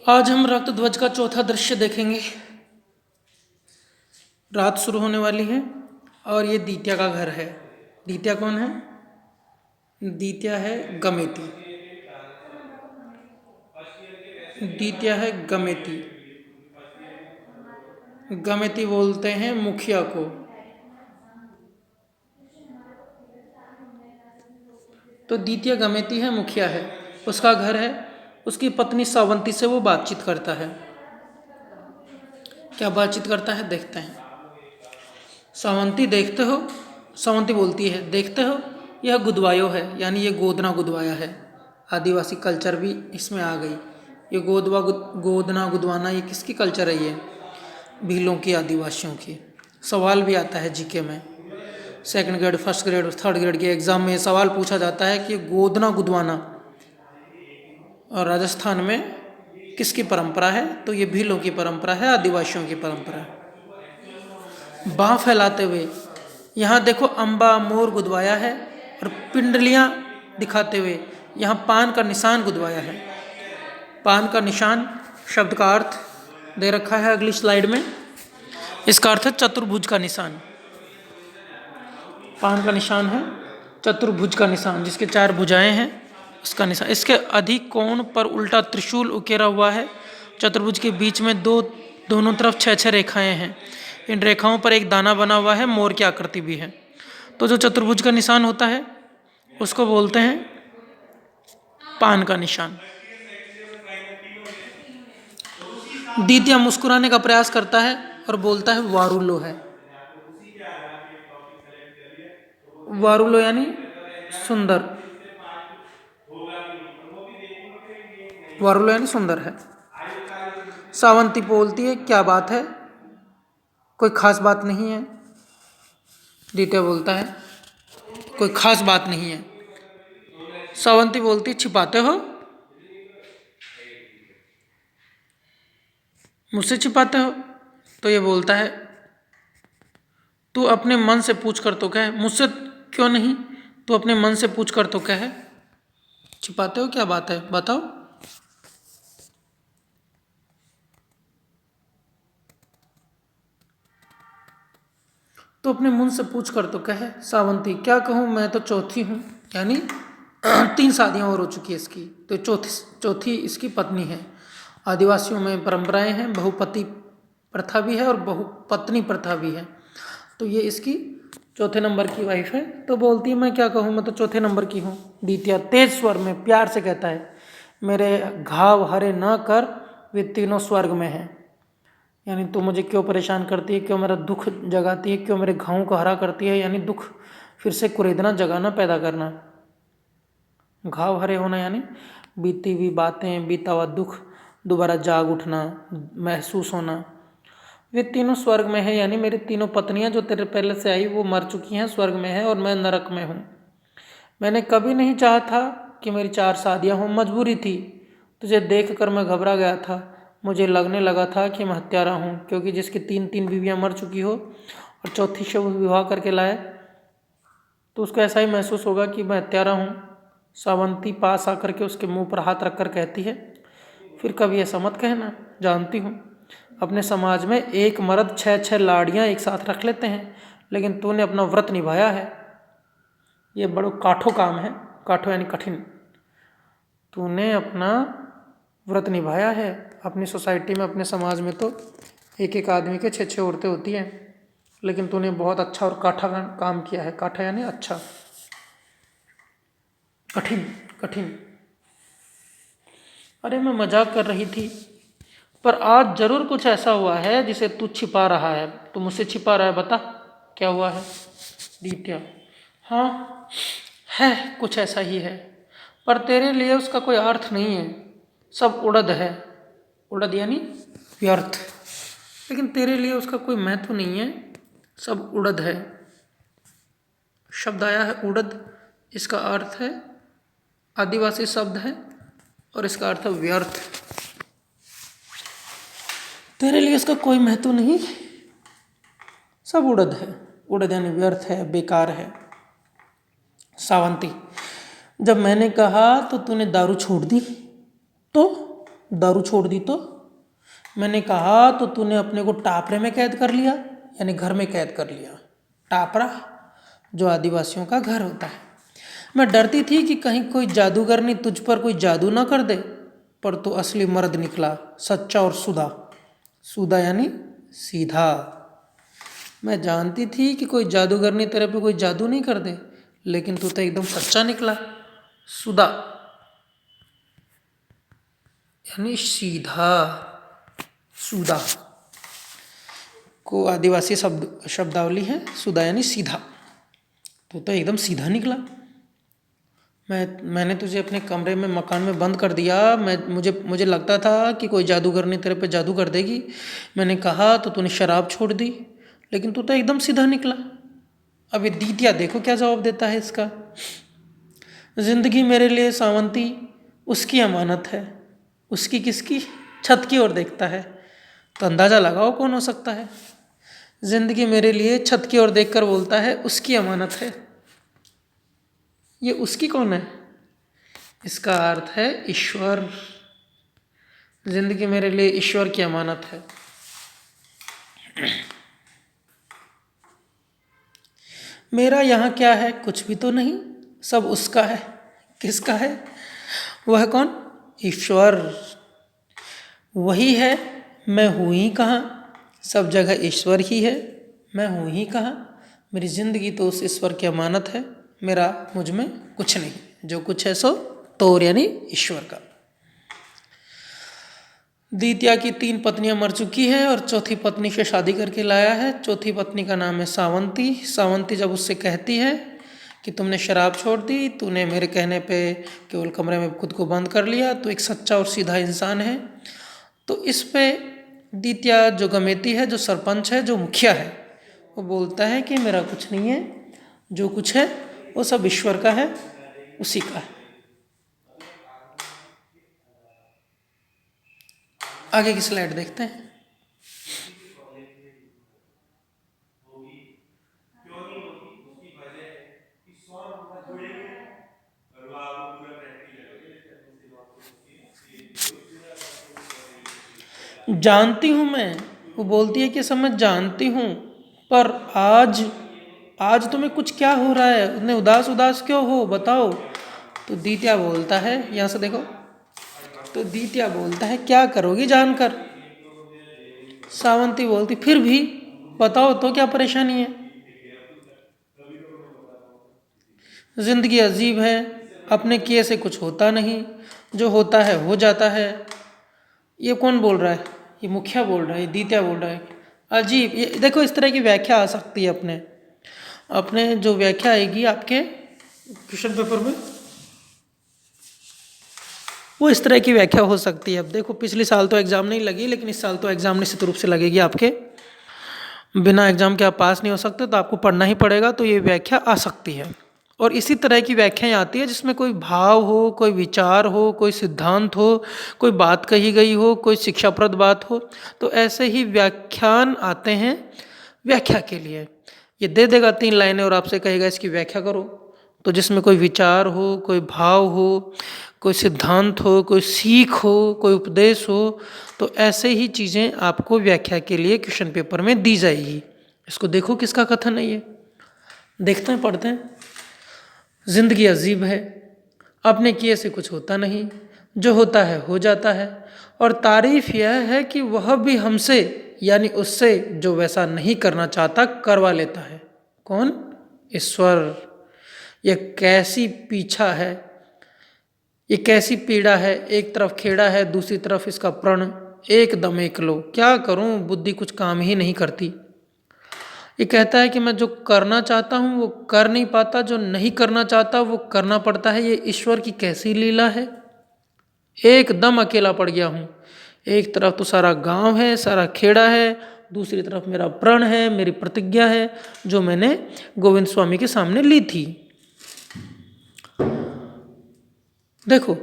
आज हम रक्त ध्वज का चौथा दृश्य देखेंगे। रात शुरू होने वाली है और ये दीत्या का घर है। दीत्या कौन है? दीत्या है गमेती। दीत्या है गमेती। गमेती बोलते हैं मुखिया को। तो दीत्या गमेती है, मुखिया है, उसका घर है। उसकी पत्नी सावंती से वो बातचीत करता है। क्या बातचीत करता है देखते हैं। सावंती देखते हो, सावंती बोलती है देखते हो, यह गुदवायो है, यानी ये गोदना गुदवाया है। आदिवासी कल्चर भी इसमें आ गई। ये गोदना गुदवाना ये किसकी कल्चर है? ये भीलों की, आदिवासियों की। सवाल भी आता है जीके में, second grade, first grade, third grade के एग्जाम में सवाल पूछा जाता है कि गोदना गुदवाना और राजस्थान में किसकी परंपरा है? तो ये भीलों की परंपरा है, आदिवासियों की परंपरा है। बाँह फैलाते हुए यहाँ देखो अम्बा मोर गुदवाया है और पिंडलियाँ दिखाते हुए यहाँ पान का निशान गुदवाया है। पान का निशान शब्द का अर्थ दे रखा है अगली स्लाइड में। इसका अर्थ है चतुर्भुज का निशान। पान का निशान है चतुर्भुज का निशान, जिसके चार भुजाएं हैं उसका निशान। इसके अधिक कोण पर उल्टा त्रिशूल उकेरा हुआ है। चतुर्भुज के बीच में दोनों तरफ 6-6 रेखाएं हैं। इन रेखाओं पर एक दाना बना हुआ है, मोर की आकृति भी है। तो जो चतुर्भुज का निशान होता है उसको बोलते हैं पान का निशान। दीत्या मुस्कुराने का प्रयास करता है और बोलता है वारुलो है। वारुलो यानी सुंदर। वारुलो यानी सुंदर है। सावंती बोलती है क्या बात है, कोई खास बात नहीं है। दीत्या बोलता है कोई खास बात नहीं है। सावंती बोलती है छिपाते हो, मुझसे छिपाते हो? तो ये बोलता है तू अपने मन से पूछ कर तो कह, मुझसे क्यों नहीं, तू अपने मन से पूछ कर तो कह, छिपाते हो क्या बात है बताओ। तो अपने मन से पूछ कर तो कहे। सावंती क्या कहूँ, मैं तो चौथी हूँ, यानी 3 शादियाँ और हो चुकी है इसकी, तो चौथी इसकी पत्नी है। आदिवासियों में परंपराएं हैं, बहुपति प्रथा भी है और बहुपत्नी प्रथा भी है। तो ये इसकी चौथे नंबर की वाइफ है। तो बोलती है मैं क्या कहूँ, मैं तो चौथे नंबर की हूँ। दीत्या तेज स्वर में प्यार से कहता है मेरे घाव हरे न कर, वे तीनों स्वर्ग में हैं। यानी तू मुझे क्यों परेशान करती है, क्यों मेरा दुख जगाती है, क्यों मेरे घावों को हरा करती है, यानी दुख फिर से कुरेदना, जगाना, पैदा करना। घाव हरे होना यानी बीती हुई बातें, बीता हुआ दुख दोबारा जाग उठना, महसूस होना। वे तीनों स्वर्ग में है, यानी मेरी तीनों पत्नियां जो तेरे पहले से आई वो मर चुकी हैं, स्वर्ग में है और मैं नरक में हूँ। मैंने कभी नहीं चाहा था कि मेरी 4 शादियाँ हों, मजबूरी थी। तुझे देख कर मैं घबरा गया था, मुझे लगने लगा था कि मैं हत्यारा हूँ, क्योंकि जिसकी 3 बीवियाँ मर चुकी हो और चौथी से वो विवाह करके लाए तो उसको ऐसा ही महसूस होगा कि मैं हत्यारा हूँ। सावंती पास आकर के उसके मुंह पर हाथ रखकर कहती है फिर कभी ऐसा मत कहना, जानती हूँ अपने समाज में एक मर्द 6-6 लाड़ियाँ एक साथ रख लेते हैं, लेकिन तूने अपना व्रत निभाया है। ये बड़ो काठो काम है, काठो यानी कठिन। तूने अपना व्रत निभाया है। अपनी सोसाइटी में, अपने समाज में तो एक एक आदमी के 6-6 औरतें होती हैं, लेकिन तूने बहुत अच्छा और काठा काम किया है। काठा यानी अच्छा, कठिन कठिन। अरे मैं मजाक कर रही थी, पर आज जरूर कुछ ऐसा हुआ है जिसे तू छिपा रहा है। तू मुझसे छिपा रहा है, बता क्या हुआ है। दीत्या हाँ है, कुछ ऐसा ही है, पर तेरे लिए उसका कोई अर्थ नहीं है, सब उड़द है। उड़द यानी व्यर्थ, लेकिन तेरे लिए उसका कोई महत्व नहीं है, सब उड़द है। शब्द आया है उड़द, इसका अर्थ है, आदिवासी शब्द है और इसका अर्थ है व्यर्थ। तेरे लिए इसका कोई महत्व नहीं, सब उड़द है। उड़द यानी व्यर्थ है, बेकार है। सावंती जब मैंने कहा तो तूने दारू छोड़ दी, तो दारू छोड़ दी तो? मैंने कहा तो तूने अपने को टापरे में कैद कर लिया, यानी घर में कैद कर लिया। टापरा जो आदिवासियों का घर होता है। मैं डरती थी कि कहीं कोई जादूगरनी तुझ पर कोई जादू ना कर दे, पर तू असली मर्द निकला, सच्चा और सुधा। सुधा यानी सीधा। मैं जानती थी कि कोई जादूगरनी तेरे पे कोई जादू नहीं कर दे, लेकिन तू तो एकदम सच्चा निकला, सुधा यानी सीधा। सुधा को आदिवासी शब्दावली है, सुधा यानी सीधा। तो एकदम सीधा निकला। मैंने तुझे अपने कमरे में मकान में बंद कर दिया। मुझे लगता था कि कोई जादूगरनी तेरे पे जादू कर देगी। मैंने कहा तो तूने शराब छोड़ दी, लेकिन तू तो एकदम सीधा निकला। अब ये दीतिया देखो क्या जवाब देता है इसका। जिंदगी मेरे लिए सावंती उसकी अमानत है। उसकी किसकी? छत की ओर देखता है, तो अंदाजा लगाओ कौन हो सकता है। जिंदगी मेरे लिए छत की ओर देखकर बोलता है उसकी अमानत है। ये उसकी कौन है? इसका अर्थ है ईश्वर। जिंदगी मेरे लिए ईश्वर की अमानत है। मेरा यहाँ क्या है? कुछ भी तो नहीं, सब उसका है। किसका है? वह कौन? ईश्वर। वही है, मैं हूँ ही कहाँ। सब जगह ईश्वर ही है, मैं हूँ ही कहाँ। मेरी जिंदगी तो उस ईश्वर की अमानत है। मेरा मुझ में कुछ नहीं, जो कुछ है सो तोर यानी ईश्वर का। दीतिया की 3 पत्नियां मर चुकी है और चौथी पत्नी से शादी करके लाया है। चौथी पत्नी का नाम है सावंती। सावंती जब उससे कहती है कि तुमने शराब छोड़ दी, तूने मेरे कहने पे केवल कमरे में खुद को बंद कर लिया, तो एक सच्चा और सीधा इंसान है। तो इस पे दीतिया जो गमेती है, जो सरपंच है, जो मुखिया है, वो बोलता है कि मेरा कुछ नहीं है, जो कुछ है वो सब ईश्वर का है, उसी का है। आगे की स्लाइड देखते हैं। जानती हूँ मैं, वो बोलती है कि सब मैं जानती हूँ, पर आज आज तुम्हें कुछ क्या हो रहा है? उतने उदास उदास क्यों हो, बताओ। तो दीतिया बोलता है, यहाँ से देखो, तो दीतिया बोलता है क्या करोगी जानकर। सावंती बोलती फिर भी बताओ तो क्या परेशानी है। जिंदगी अजीब है, अपने किए से कुछ होता नहीं, जो होता है हो जाता है। ये कौन बोल रहा है? ये मुखिया बोल रहा है, ये दीतिया बोल रहा है। अजीब। ये देखो, इस तरह की व्याख्या आ सकती है अपने अपने जो व्याख्या आएगी आपके क्वेश्चन पेपर में, वो इस तरह की व्याख्या हो सकती है। अब देखो, पिछले साल तो एग्जाम नहीं लगी, लेकिन इस साल तो एग्जाम निश्चित रूप से लगेगी आपके। बिना एग्जाम के आप पास नहीं हो सकते, तो आपको पढ़ना ही पड़ेगा। तो ये व्याख्या आ सकती है। और इसी तरह की व्याख्याएं आती है जिसमें कोई भाव हो, कोई विचार हो, कोई सिद्धांत हो, कोई बात कही गई हो, कोई शिक्षाप्रद बात हो। तो ऐसे ही व्याख्यान आते हैं व्याख्या के लिए। ये दे देगा 3 लाइनें और आपसे कहेगा इसकी व्याख्या करो। तो जिसमें कोई विचार हो, कोई भाव हो, कोई सिद्धांत हो, कोई सीख हो, कोई उपदेश हो, तो ऐसे ही चीज़ें आपको व्याख्या के लिए क्वेश्चन पेपर में दी जाएगी। इसको देखो किसका कथन है ये, देखते हैं, पढ़ते हैं। जिंदगी अजीब है, अपने किए से कुछ होता नहीं, जो होता है हो जाता है, और तारीफ यह है कि वह भी हमसे यानी उससे जो वैसा नहीं करना चाहता करवा लेता है। कौन? ईश्वर। यह कैसी पीछा है, ये कैसी पीड़ा है। एक तरफ खेड़ा है, दूसरी तरफ इसका प्रण, एकदम एक लो। क्या करूं, बुद्धि कुछ काम ही नहीं करती। ये कहता है कि मैं जो करना चाहता हूँ वो कर नहीं पाता, जो नहीं करना चाहता वो करना पड़ता है। ये ईश्वर की कैसी लीला है। एकदम अकेला पड़ गया हूँ। एक तरफ तो सारा गांव है, सारा खेड़ा है, दूसरी तरफ मेरा प्रण है, मेरी प्रतिज्ञा है जो मैंने गोविंद स्वामी के सामने ली थी। देखो,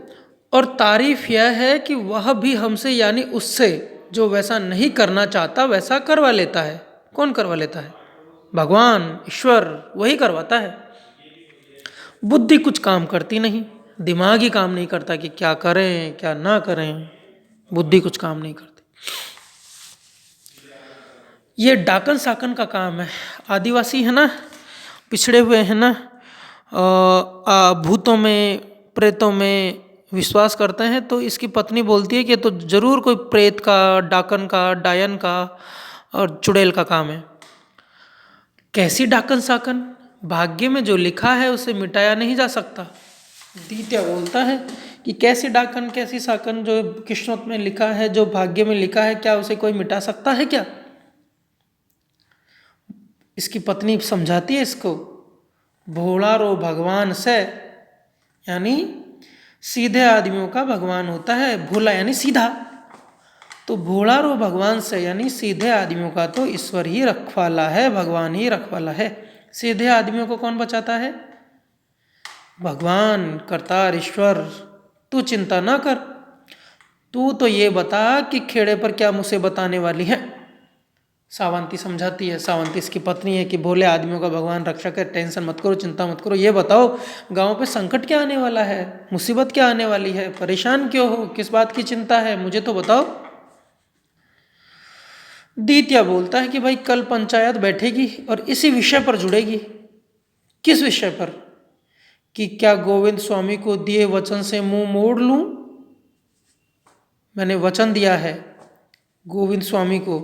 और तारीफ यह है कि वह भी हमसे यानी उससे जो वैसा नहीं करना चाहता वैसा करवा लेता है। कौन करवा लेता है? भगवान, ईश्वर, वही करवाता है। बुद्धि कुछ काम करती नहीं, दिमाग ही काम नहीं करता कि क्या करें क्या ना करें। बुद्धि कुछ काम नहीं करती। ये डाकन साकन का काम है। आदिवासी है ना, पिछड़े हुए हैं ना, भूतों में प्रेतों में विश्वास करते हैं। तो इसकी पत्नी बोलती है कि तो जरूर कोई प्रेत का, डाकन का, डायन का और चुड़ैल का काम है। कैसी डाकन साकन? भाग्य में जो लिखा है उसे मिटाया नहीं जा सकता। द्वितीय बोलता है कि कैसी डाकन कैसी साकन, जो किस्मत में लिखा है, जो भाग्य में लिखा है, क्या उसे कोई मिटा सकता है क्या? इसकी पत्नी समझाती है इसको, भोला रो भगवान से, यानी सीधे आदमियों का भगवान होता है। भोला यानी सीधा, तो भोला रो भगवान से यानी सीधे आदमियों का तो ईश्वर ही रखवाला है, भगवान ही रखवाला है। सीधे आदमियों को कौन बचाता है? भगवान, करतार, ईश्वर। तू चिंता ना कर, तू तो ये बता कि खेड़े पर क्या मुसीबत आने वाली है। सावंती समझाती है, सावंती इसकी पत्नी है, कि भोले आदमियों का भगवान रक्षक है, टेंशन मत करो, चिंता मत करो। ये बताओ गांव पे संकट क्या आने वाला है, मुसीबत क्या आने वाली है, परेशान क्यों हो, किस बात की चिंता है, मुझे तो बताओ। द्वितीय बोलता है कि भाई कल पंचायत बैठेगी और इसी विषय पर जुड़ेगी। किस विषय पर? कि क्या गोविंद स्वामी को दिए वचन से मुंह मोड़ लूं? मैंने वचन दिया है गोविंद स्वामी को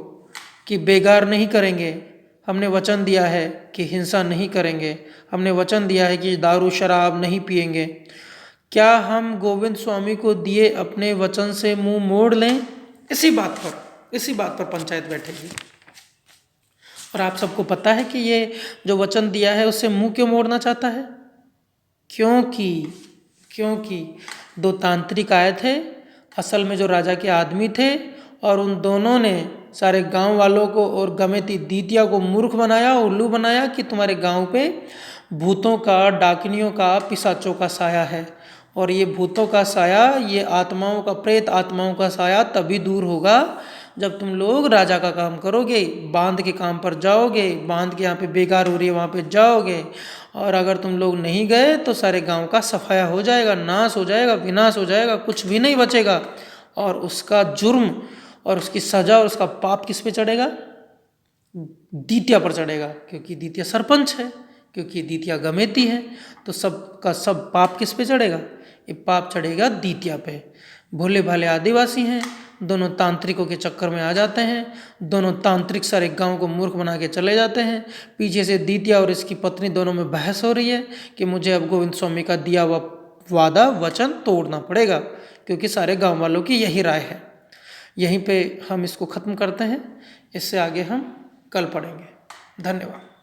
कि बेगार नहीं करेंगे, हमने वचन दिया है कि हिंसा नहीं करेंगे, हमने वचन दिया है कि दारू शराब नहीं पिएंगे। क्या हम गोविंद स्वामी को दिए अपने वचन से मुंह मोड़ लें? इसी बात पर पंचायत बैठेगी। और आप सबको पता है कि ये जो वचन दिया है उससे मुंह क्यों मोड़ना चाहता है? क्योंकि दो तांत्रिक आए थे, असल में जो राजा के आदमी थे, और उन दोनों ने सारे गांव वालों को और गमेती दीतिया को मूर्ख बनाया, उल्लू बनाया कि तुम्हारे गांव पे भूतों का, डाकिनियों का, पिशाचों का साया है। और ये भूतों का साया, ये आत्माओं का, प्रेत आत्माओं का साया तभी दूर होगा जब तुम लोग राजा का काम करोगे, बांध के काम पर जाओगे, बांध के यहाँ पे बेकार हो रही है वहाँ पे जाओगे। और अगर तुम लोग नहीं गए तो सारे गांव का सफाया हो जाएगा, नाश हो जाएगा, विनाश हो जाएगा, कुछ भी नहीं बचेगा। और उसका जुर्म और उसकी सजा और उसका पाप किस पे चढ़ेगा? द्वितीय पर चढ़ेगा, क्योंकि द्वितीय सरपंच है, क्योंकि द्वितीय गमेती है। तो सब का सब पाप किस पे चढ़ेगा? ये पाप चढ़ेगा द्वितीय पे। भोले भाले आदिवासी हैं, दोनों तांत्रिकों के चक्कर में आ जाते हैं, दोनों तांत्रिक सारे गांव को मूर्ख बना के चले जाते हैं। पीछे से द्वितीय और इसकी पत्नी दोनों में बहस हो रही है कि मुझे अब गोविंद स्वामी का दिया हुआ वादा वचन तोड़ना पड़ेगा, क्योंकि सारे गांव वालों की यही राय है। यहीं पे हम इसको ख़त्म करते हैं, इससे आगे हम कल पढ़ेंगे। धन्यवाद।